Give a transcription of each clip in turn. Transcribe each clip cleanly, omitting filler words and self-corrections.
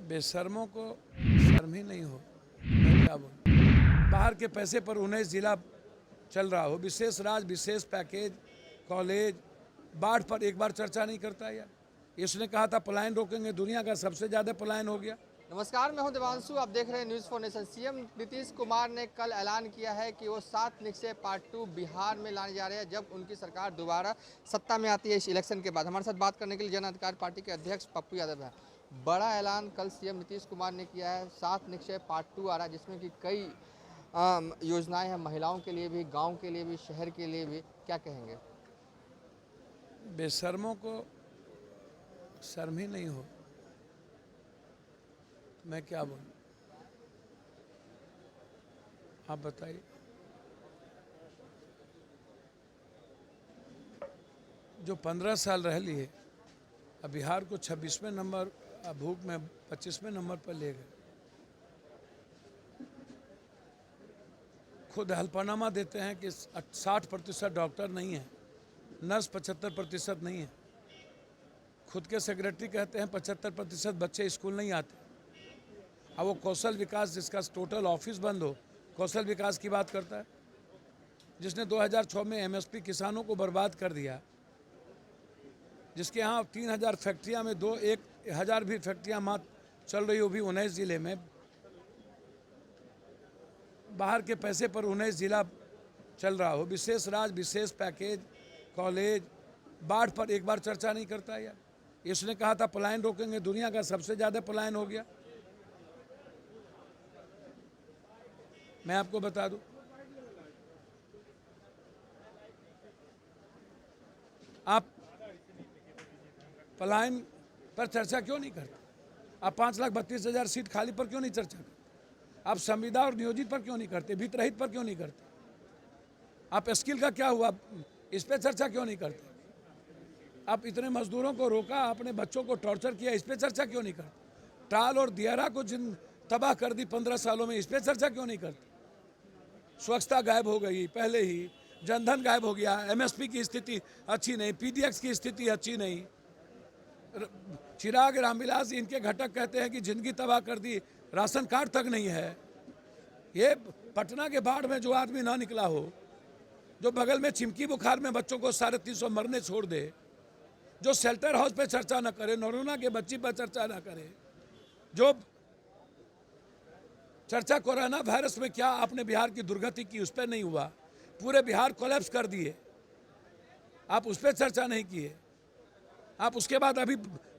बेशर्मों को शर्म ही नहीं हो। मैं क्या बोलूं? बाहर के पैसे पर 19 जिला चल रहा हो, विशेष राज्य, विशेष पैकेज, कॉलेज, बाढ़ पर एक बार चर्चा नहीं करता यार। इसने कहा था पलायन रोकेंगे, दुनिया का सबसे ज्यादा पलायन हो गया। नमस्कार, मैं हूं देवांशु। आप देख रहे हैं news for nation. CM Nitish Kumar ने कल ऐलान किया है कि वो 7 निश्चय पार्ट 2 बिहार में लाने जा रहे हैं जब उनकी सरकार दोबारा सत्ता में आती है इस इलेक्शन के बाद। हमारे साथ बात करने के लिए जन अधिकार पार्टी के अध्यक्ष पप्पू यादव हैं। बड़ा ऐलान कल सीएम नीतीश कुमार ने किया है। 7 निश्चय पार्ट 2 आ रहा है जिसमें कि कई योजनाएं हैं, महिलाओं के लिए भी, गाँव के लिए भी, शहर के लिए भी। क्या कहेंगे? बेशर्मों को शर्म ही नहीं हो। मैं क्या बोलूं? आप बताइए। जो 15 साल रह लिए, अब बिहार को 26वें नंबर, भूख में 25वें नंबर पर ले गए। खुद हल्फनामा देते हैं कि 60% डॉक्टर नहीं है, नर्स 75% नहीं है। खुद के सेक्रेटरी कहते हैं 75% बच्चे स्कूल नहीं आते। अब वो कौशल विकास, जिसका टोटल ऑफिस बंद हो, कौशल विकास की बात करता है, जिसने 2006 में एमएसपी किसानों को बर्बाद कर दिया, जिसके यहाँ 3000 फैक्ट्रियाँ में 1000 भी फैक्ट्रियाँ मात्र चल रही हो भी 19 जिले में। बाहर के पैसे पर 19 जिला चल रहा हो, विशेष राज्य, विशेष पैकेज, कॉलेज, बाढ़ पर एक बार चर्चा नहीं करता यार। इसने कहा था पलायन रोकेंगे, दुनिया का सबसे ज़्यादा पलायन हो गया। मैं आपको बता दूं, आप पलायन पर चर्चा क्यों नहीं करते? आप 5,32,000 सीट खाली पर क्यों नहीं चर्चा करते? आप संविदा और नियोजित पर क्यों नहीं करते? वित्तरहित पर क्यों नहीं करते? आप स्किल का क्या हुआ, इस पर चर्चा क्यों नहीं करते? आप इतने मजदूरों को रोका, अपने बच्चों को टॉर्चर किया, इस पर चर्चा क्यों नहीं करते? टाल और दियारा को जिन तबाह कर दी 15 सालों में, इस पर चर्चा क्यों नहीं करते? स्वच्छता गायब हो गई पहले ही, जनधन गायब हो गया, एमएसपी की स्थिति अच्छी नहीं, पीडीएक्स की स्थिति अच्छी नहीं। चिराग रामविलास इनके घटक कहते हैं कि जिंदगी तबाह कर दी, राशन कार्ड तक नहीं है। ये पटना के बाढ़ में जो आदमी ना निकला हो, जो बगल में चिमकी बुखार में बच्चों को 350 मरने छोड़ दे, जो शेल्टर हाउस पे चर्चा न करे, नोरोना के बच्ची पर चर्चा न करे, जो चर्चा कोरोना वायरस में क्या आपने बिहार की दुर्गति की उस पर नहीं हुआ, पूरे बिहार कोलैप्स कर दिए, आप उस पर चर्चा नहीं किए। आप उसके बाद अभी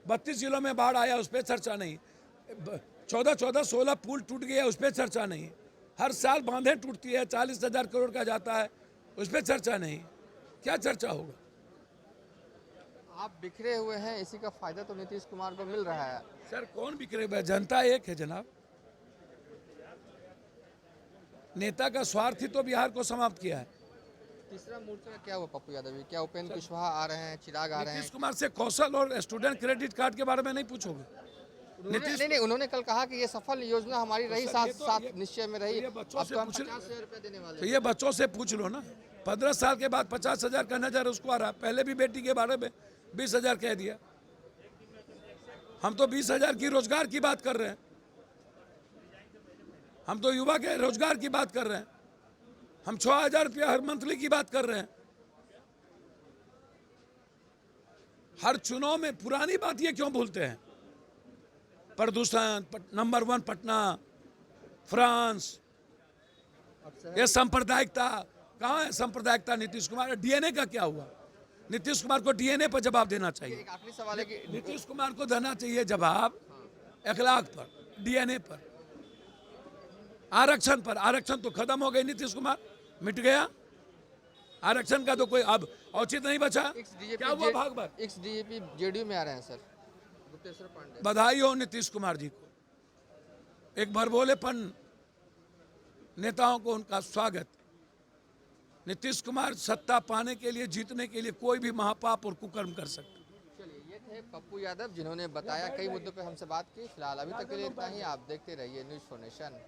32 जिलों में बाढ़ आया, उस पर चर्चा नहीं। 16 पुल टूट गया, उस पर चर्चा नहीं। हर साल बांधें टूटती है, 40,000 करोड़ का जाता है, उस पर चर्चा नहीं। क्या चर्चा होगा? आप बिखरे हुए हैं, इसी का फायदा तो नीतीश कुमार को मिल रहा है। सर कौन बिखरे हुए? जनता एक है जनाब। नेता का स्वार्थ ही तो बिहार को समाप्त किया है। तीसरा मोर्चा का क्या हुआ पप्पू यादव जी? क्या उपेंद्र कुशवाहा आ रहे हैं, चिराग आ रहे हैं? नीतीश कुमार से कौशल और स्टूडेंट क्रेडिट कार्ड के बारे में नहीं पूछोगे? नहीं, उन्होंने कल कहा कि ये सफल योजना हमारी रही, सात निश्चय में रही। ये बच्चों से अब तो हम पूछ 50,000 रुपए देने वाले तो ये बच्चों से पूछ लो ना। 15 साल के बाद 50,000 का नजर उसको आ रहा। पहले भी बेटी के बारे में 20,000 कह दिया। हम तो 20,000 की रोजगार की बात कर रहे हैं, हम तो युवा के रोजगार की बात कर रहे हैं, हम 6,000 रुपया हर मंथली की बात कर रहे हैं। हर चुनाव में पुरानी बात ये क्यों भूलते हैं? प्रदूषण नंबर 1 पटना, फ्रांस, ये सांप्रदायिकता कहाँ है? सांप्रदायिकता नीतीश कुमार। डीएनए का क्या हुआ? नीतीश कुमार को डीएनए पर जवाब देना चाहिए। एक आखिरी सवाल है कि नीतीश कुमार को देना चाहिए जवाब अखलाक पर, डीएनए पर, आरक्षण पर। आरक्षण तो खत्म हो गई, नीतीश कुमार मिट गया आरक्षण का, तो कोई अब औचित नहीं बचा। क्या हुआ? भागवत एक्स डीजीपी जेडीयू में आ रहे हैं सर, गुप्तेश्वर पांडे। बधाई हो नीतीश कुमार जी को। एक भरभोलेपन नेताओं को उनका स्वागत। नीतीश कुमार सत्ता पाने के लिए, जीतने के लिए कोई भी महापाप और कुकर्म कर सकते। चलिए, ये थे पप्पू यादव जिन्होंने बताया, कई मुद्दों पे हमसे बात की। फिलहाल अभी तक के लिए इतना ही। आप देखते रहिए न्यूज़ फॉर नेशन।